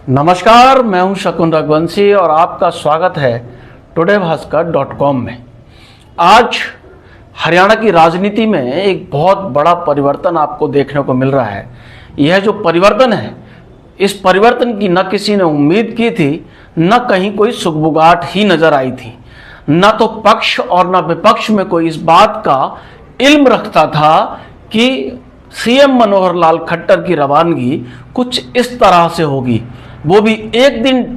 नमस्कार, मैं हूं शकुन रघुवंशी और आपका स्वागत है todaybhaskar.com में। आज हरियाणा की राजनीति में एक बहुत बड़ा परिवर्तन आपको देखने को मिल रहा है। यह जो परिवर्तन है, इस परिवर्तन की न किसी ने उम्मीद की थी, न कहीं कोई सुगबुगाहट ही नजर आई थी। न तो पक्ष और न विपक्ष में कोई इस बात का इल्म रखता था कि सीएम मनोहर लाल खट्टर की रवानगी कुछ इस तरह से होगी, वो भी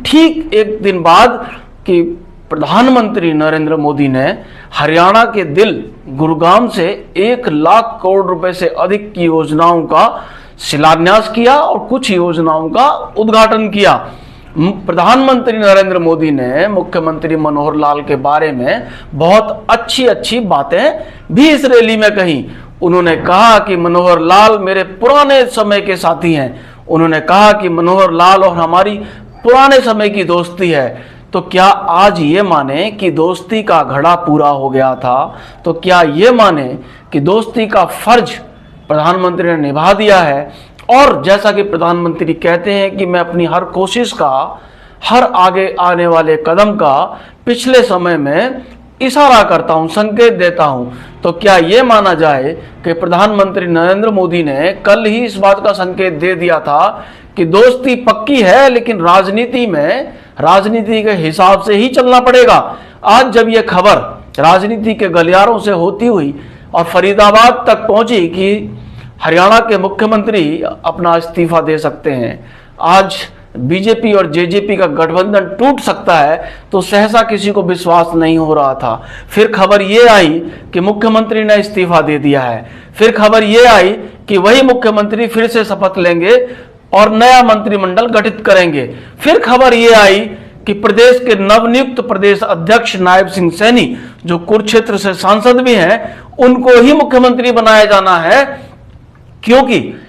ठीक एक दिन बाद कि प्रधानमंत्री नरेंद्र मोदी ने हरियाणा के दिल गुरुग्राम से 1 लाख करोड़ रुपए से अधिक की योजनाओं का शिलान्यास किया और कुछ योजनाओं का उद्घाटन किया। प्रधानमंत्री नरेंद्र मोदी ने मुख्यमंत्री मनोहर लाल के बारे में बहुत अच्छी अच्छी बातें भी इस रैली में कही। उन्होंने कहा कि मनोहर लाल मेरे पुराने समय के साथी हैं। उन्होंने कहा कि मनोहर लाल और हमारी पुराने समय की दोस्ती है। तो क्या आज ये माने कि दोस्ती का घड़ा पूरा हो गया था? तो क्या ये माने कि दोस्ती का फर्ज प्रधानमंत्री ने निभा दिया है? और जैसा कि प्रधानमंत्री कहते हैं कि मैं अपनी हर कोशिश का, हर आगे आने वाले कदम का पिछले समय में इशारा करता हूं, संकेत देता हूं, तो क्या यह माना जाए कि प्रधानमंत्री नरेंद्र मोदी ने कल ही इस बात का संकेत दे दिया था कि दोस्ती पक्की है, लेकिन राजनीति के हिसाब से ही चलना पड़ेगा। आज जब यह खबर राजनीति के गलियारों से होती हुई और फरीदाबाद तक पहुंची कि हरियाणा के मुख्यमंत्री अपना इस्तीफा दे सकते हैं, आज बीजेपी और जेजेपी का गठबंधन टूट सकता है, तो सहसा किसी को विश्वास नहीं हो रहा था। फिर खबर ये आई कि मुख्यमंत्री ने इस्तीफा दे दिया है। फिर खबर ये आई कि वही मुख्यमंत्री फिर से शपथ लेंगे और नया मंत्रिमंडल गठित करेंगे। फिर खबर ये आई कि प्रदेश के नवनियुक्त प्रदेश अध्यक्ष नायब सिंह सैनी, जो कुरुक्षेत्र से सांसद भी हैं, उनको ही मुख्यमंत्री बनाया जाना है, क्योंकि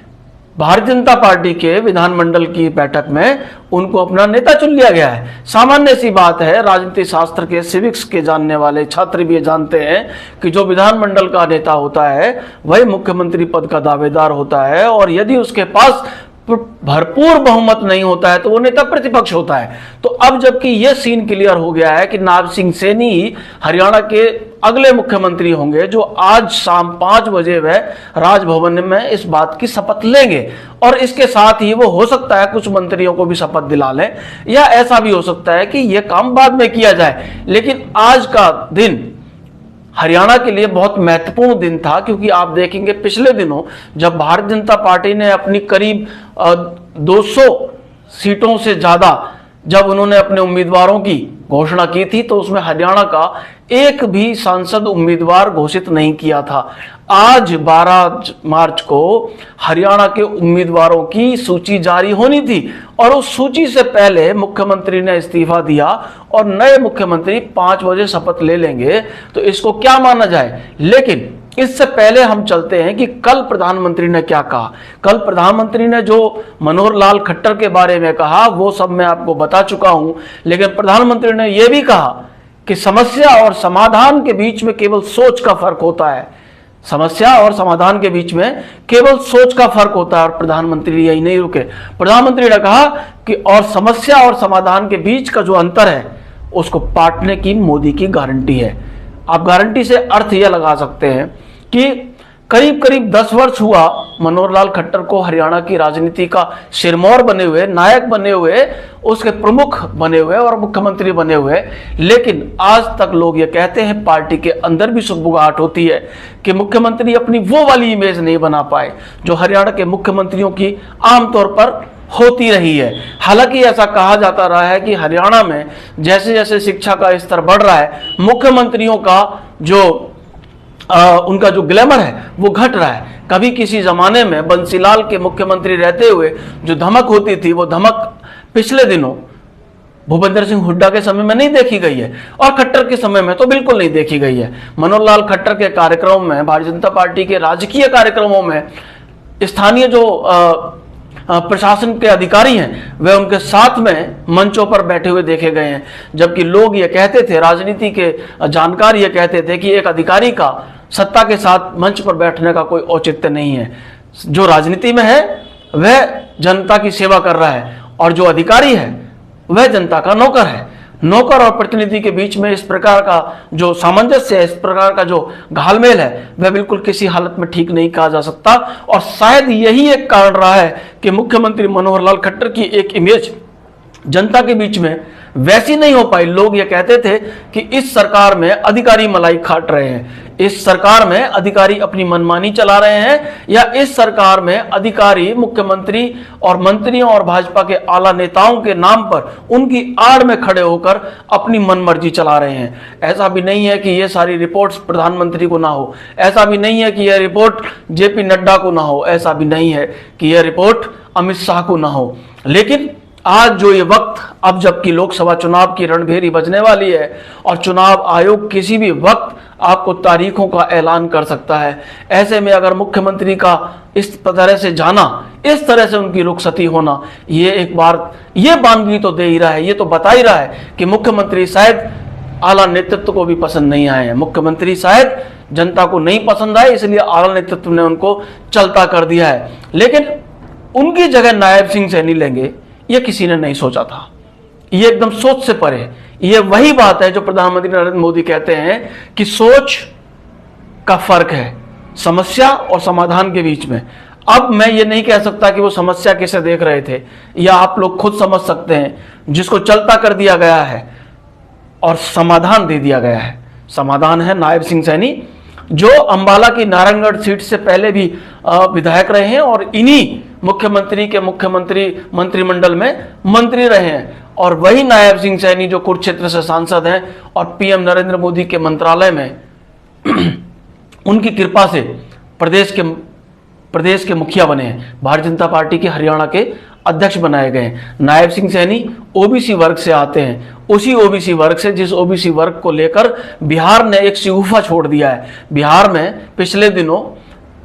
भारतीय जनता पार्टी के विधानमंडल की बैठक में उनको अपना नेता चुन लिया गया है। सामान्य सी बात है, राजनीति शास्त्र के, सिविक्स के जानने वाले छात्र भी ये जानते हैं कि जो विधानमंडल का नेता होता है वही मुख्यमंत्री पद का दावेदार होता है, और यदि उसके पास भरपूर बहुमत नहीं होता है तो वो नेता प्रतिपक्ष होता है। तो अब जबकि यह सीन क्लियर हो गया है कि नायब सिंह सैनी ही हरियाणा के अगले मुख्यमंत्री होंगे, जो आज शाम 5 बजे वह राजभवन में इस बात की शपथ लेंगे, और इसके साथ ही वो हो सकता है कुछ मंत्रियों को भी शपथ दिला लें, या ऐसा भी हो सकता है कि यह काम बाद में किया जाए। लेकिन आज का दिन हरियाणा के लिए बहुत महत्वपूर्ण दिन था, क्योंकि आप देखेंगे पिछले दिनों जब भारतीय जनता पार्टी ने अपनी करीब 200 सीटों से ज्यादा जब उन्होंने अपने उम्मीदवारों की घोषणा की थी, तो उसमें हरियाणा का एक भी सांसद उम्मीदवार घोषित नहीं किया था। आज 12 मार्च को हरियाणा के उम्मीदवारों की सूची जारी होनी थी, और उस सूची से पहले मुख्यमंत्री ने इस्तीफा दिया और नए मुख्यमंत्री 5 बजे शपथ ले लेंगे, तो इसको क्या माना जाए। लेकिन इससे पहले हम चलते हैं कि कल प्रधानमंत्री ने क्या कहा। कल प्रधानमंत्री ने जो मनोहर लाल खट्टर के बारे में कहा वो सब मैं आपको बता चुका हूं, लेकिन प्रधानमंत्री ने यह भी कहा कि समस्या और समाधान के बीच में केवल सोच का फर्क होता है। समस्या और समाधान के बीच में केवल सोच का फर्क होता है। और प्रधानमंत्री यही नहीं रुके, प्रधानमंत्री ने कहा कि और समस्या और समाधान के बीच का जो अंतर है उसको पाटने की मोदी की गारंटी है। आप गारंटी से अर्थ यह लगा सकते हैं कि करीब करीब 10 वर्ष हुआ मनोहर लाल खट्टर को हरियाणा की राजनीति का सिरमौर बने हुए, नायक बने हुए, उसके प्रमुख बने हुए और मुख्यमंत्री बने हुए। लेकिन आज तक लोग ये कहते हैं, पार्टी के अंदर भी सुगबुगाहट होती है कि मुख्यमंत्री अपनी वो वाली इमेज नहीं बना पाए जो हरियाणा के मुख्यमंत्रियों की आमतौर पर होती रही है। हालांकि ऐसा कहा जाता रहा है कि हरियाणा में जैसे जैसे शिक्षा का स्तर बढ़ रहा है, मुख्यमंत्रियों का जो उनका जो ग्लैमर है वो घट रहा है। कभी किसी जमाने में बंसीलाल के मुख्यमंत्री रहते हुए जो धमक होती थी, वो धमक पिछले दिनों भूपेंद्र सिंह हुड्डा के समय में नहीं देखी गई है, और खट्टर के समय में तो बिल्कुल नहीं देखी गई है। मनोहर लाल खट्टर के कार्यक्रमों में, भारतीय जनता पार्टी के राजकीय कार्यक्रमों में स्थानीय जो प्रशासन के अधिकारी हैं वे उनके साथ में मंचों पर बैठे हुए देखे गए हैं। जबकि लोग ये कहते थे, राजनीति के जानकार ये कहते थे कि एक अधिकारी का सत्ता के साथ मंच पर बैठने का कोई औचित्य नहीं है। जो राजनीति में है वह जनता की सेवा कर रहा है, और जो अधिकारी है वह जनता का नौकर है। नौकर और प्रतिनिधि के बीच में इस प्रकार का जो सामंजस्य है, इस प्रकार का जो घालमेल है, वह बिल्कुल किसी हालत में ठीक नहीं कहा जा सकता। और शायद यही एक कारण रहा है कि मुख्यमंत्री मनोहर लाल खट्टर की एक इमेज जनता के बीच में वैसी नहीं हो पाई। लोग ये कहते थे कि इस सरकार में अधिकारी मलाई खाट रहे हैं, इस सरकार में अधिकारी अपनी मनमानी चला रहे हैं, या इस सरकार में अधिकारी मुख्यमंत्री और मंत्रियों और भाजपा के आला नेताओं के नाम पर उनकी आड़ में खड़े होकर अपनी मनमर्जी चला रहे हैं। ऐसा भी नहीं है कि ये सारी रिपोर्ट्स प्रधानमंत्री को ना हो, ऐसा भी नहीं है कि यह रिपोर्ट जेपी नड्डा को ना हो, ऐसा भी नहीं है कि यह रिपोर्ट अमित शाह को ना हो। लेकिन आज जो ये वक्त, अब जबकि लोकसभा चुनाव की रणभेरी बजने वाली है और चुनाव आयोग किसी भी वक्त आपको तारीखों का ऐलान कर सकता है, ऐसे में अगर मुख्यमंत्री का इस तरह से जाना, इस तरह से उनकी रुखसती होना, ये एक बार ये बानगी तो दे ही रहा है, ये तो बता ही रहा है कि मुख्यमंत्री शायद आला नेतृत्व को भी पसंद नहीं आए हैं। मुख्यमंत्री शायद जनता को नहीं पसंद आए, इसलिए आला नेतृत्व ने उनको चलता कर दिया है। लेकिन उनकी जगह नायब सिंह सैनी लेंगे, ये किसी ने नहीं सोचा था। ये एकदम सोच से परे। ये वही बात है जो प्रधानमंत्री नरेंद्र मोदी कहते हैं कि सोच का फर्क है समस्या और समाधान के बीच में। अब मैं ये नहीं कह सकता कि वो समस्या कैसे देख रहे थे, या आप लोग खुद समझ सकते हैं। जिसको चलता कर दिया गया है और समाधान दे दिया गया है, समाधान है नायब सिंह सैनी, जो अंबाला की नारायणगढ़ सीट से पहले भी विधायक रहे हैं और इन्हीं मुख्यमंत्री के मंत्रिमंडल में मंत्री रहे हैं। और वही नायब सिंह सैनी जो कुरुक्षेत्र से सांसद हैं और पीएम नरेंद्र मोदी के मंत्रालय में उनकी कृपा से प्रदेश के मुखिया बने हैं, भारतीय जनता पार्टी के हरियाणा के अध्यक्ष बनाए गए। नायब सिंह सैनी ओबीसी वर्ग से आते हैं, उसी ओबीसी वर्ग से जिस ओबीसी वर्ग को लेकर बिहार ने एक शिगुफा छोड़ दिया है। बिहार में पिछले दिनों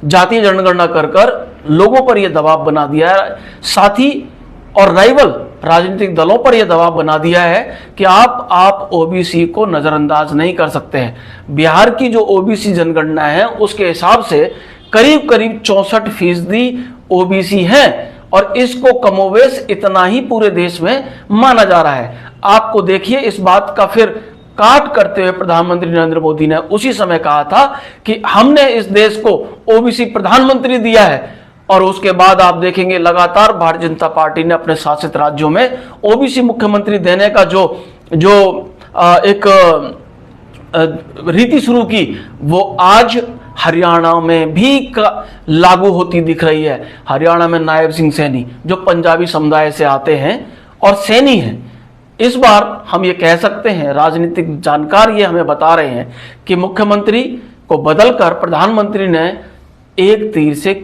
जातीय जनगणना कर लोगों पर यह दबाव बना दिया है, साथी और राइवल राजनीतिक दलों पर यह दबाव बना दिया है कि आप ओबीसी को नजरअंदाज नहीं कर सकते हैं। बिहार की जो ओबीसी जनगणना है उसके हिसाब से करीब 64% ओबीसी हैं और इसको कमोवेश इतना ही पूरे देश में माना जा रहा है। आपको देखिए, इस बात का फिर काट करते हुए प्रधानमंत्री नरेंद्र मोदी ने उसी समय कहा था कि हमने इस देश को ओबीसी प्रधानमंत्री दिया है, और उसके बाद आप देखेंगे लगातार भारतीय जनता पार्टी ने अपने शासित राज्यों में ओबीसी मुख्यमंत्री देने का जो एक रीति शुरू की, वो आज हरियाणा में भी लागू होती दिख रही है। हरियाणा में नायब सिंह सैनी जो पंजाबी समुदाय से आते हैं और सैनी हैं, इस बार हम ये कह सकते हैं, राजनीतिक जानकार ये हमें बता रहे हैं कि मुख्यमंत्री को बदलकर प्रधानमंत्री ने एक तीर से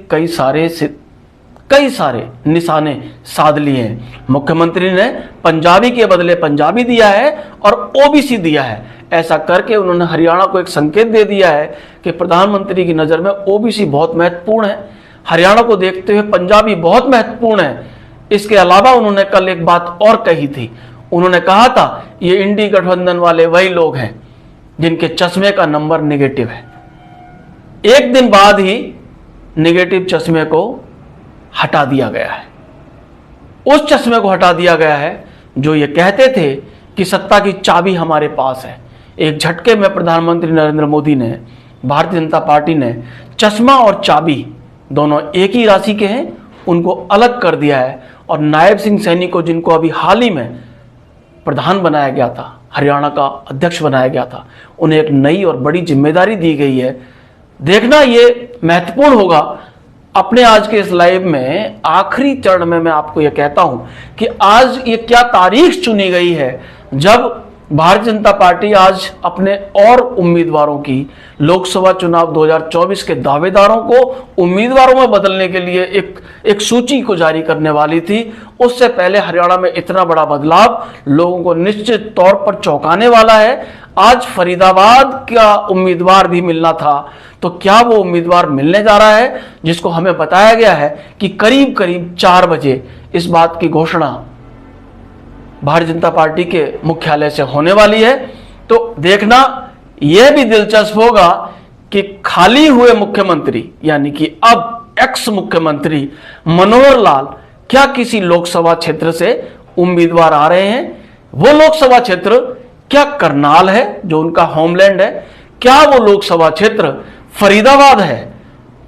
कई सारे निशाने साध लिए हैं। मुख्यमंत्री ने पंजाबी के बदले पंजाबी दिया है और ओबीसी दिया है। ऐसा करके उन्होंने हरियाणा को एक संकेत दे दिया है कि प्रधानमंत्री की नज़र में ओबीसी बहुत महत्वपूर्ण है, हरियाणा को देखते हुए पंजाबी बहुत महत्वपूर्ण है। इसके अलावा उन्होंने कल एक बात और कही थी। उन्होंने कहा था ये इंडी गठबंधन वाले वही लोग हैं जिनके चश्मे का नंबर नेगेटिव है। एक दिन बाद ही नेगेटिव चश्मे को हटा दिया गया है। उस चश्मे को हटा दिया गया है जो ये कहते थे कि सत्ता की चाबी हमारे पास है। एक झटके में प्रधानमंत्री नरेंद्र मोदी ने, भारतीय जनता पार्टी ने चश्मा और चाबी दोनों एक ही राशि के हैं, उनको अलग कर दिया है। और नायब सिंह सैनी को, जिनको अभी हाल ही में प्रधान बनाया गया था, हरियाणा का अध्यक्ष बनाया गया था, उन्हें एक नई और बड़ी जिम्मेदारी दी गई है। देखना ये महत्वपूर्ण होगा। अपने आज के इस लाइव में आखिरी चरण में मैं आपको यह कहता हूं कि आज ये क्या तारीख चुनी गई है जब भारतीय जनता पार्टी आज अपने और उम्मीदवारों की, लोकसभा चुनाव 2024 के दावेदारों को उम्मीदवारों में बदलने के लिए एक सूची को जारी करने वाली थी। उससे पहले हरियाणा में इतना बड़ा बदलाव लोगों को निश्चित तौर पर चौंकाने वाला है। आज फरीदाबाद का उम्मीदवार भी मिलना था, तो क्या वो उम्मीदवार मिलने जा रहा है, जिसको हमें बताया गया है कि करीब 4 बजे इस बात की घोषणा भारतीय जनता पार्टी के मुख्यालय से होने वाली है। तो देखना यह भी दिलचस्प होगा कि खाली हुए मुख्यमंत्री, यानी कि अब एक्स मुख्यमंत्री मनोहर लाल क्या किसी लोकसभा क्षेत्र से उम्मीदवार आ रहे हैं? वो लोकसभा क्षेत्र क्या करनाल है जो उनका होमलैंड है? क्या वो लोकसभा क्षेत्र फरीदाबाद है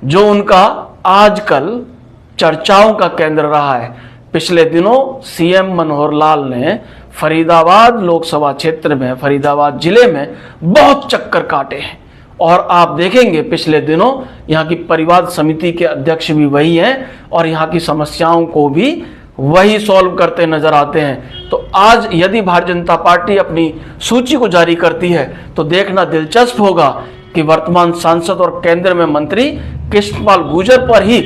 जो उनका आजकल चर्चाओं का केंद्र रहा है? पिछले दिनों सीएम मनोहर लाल ने फरीदाबाद लोकसभा क्षेत्र में, फरीदाबाद जिले में बहुत चक्कर काटे हैं और आप देखेंगे पिछले दिनों यहाँ की परिवार समिति के अध्यक्ष भी वही हैं और यहाँ की समस्याओं को भी वही सॉल्व करते नजर आते हैं। तो आज यदि भारतीय जनता पार्टी अपनी सूची को जारी करती है तो देखना दिलचस्प होगा कि वर्तमान सांसद और केंद्र में मंत्री कृष्णपाल गुर्जर पर ही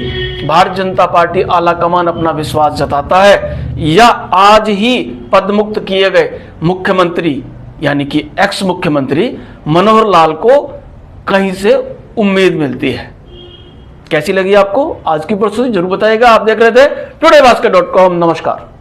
भारतीय जनता पार्टी आलाकमान अपना विश्वास जताता है या आज ही पदमुक्त किए गए मुख्यमंत्री यानी कि एक्स मुख्यमंत्री मनोहर लाल को कहीं से उम्मीद मिलती है। कैसी लगी आपको आज की प्रस्तुति जरूर बताइएगा। आप देख रहे थे टुडे भास्कर.com। नमस्कार।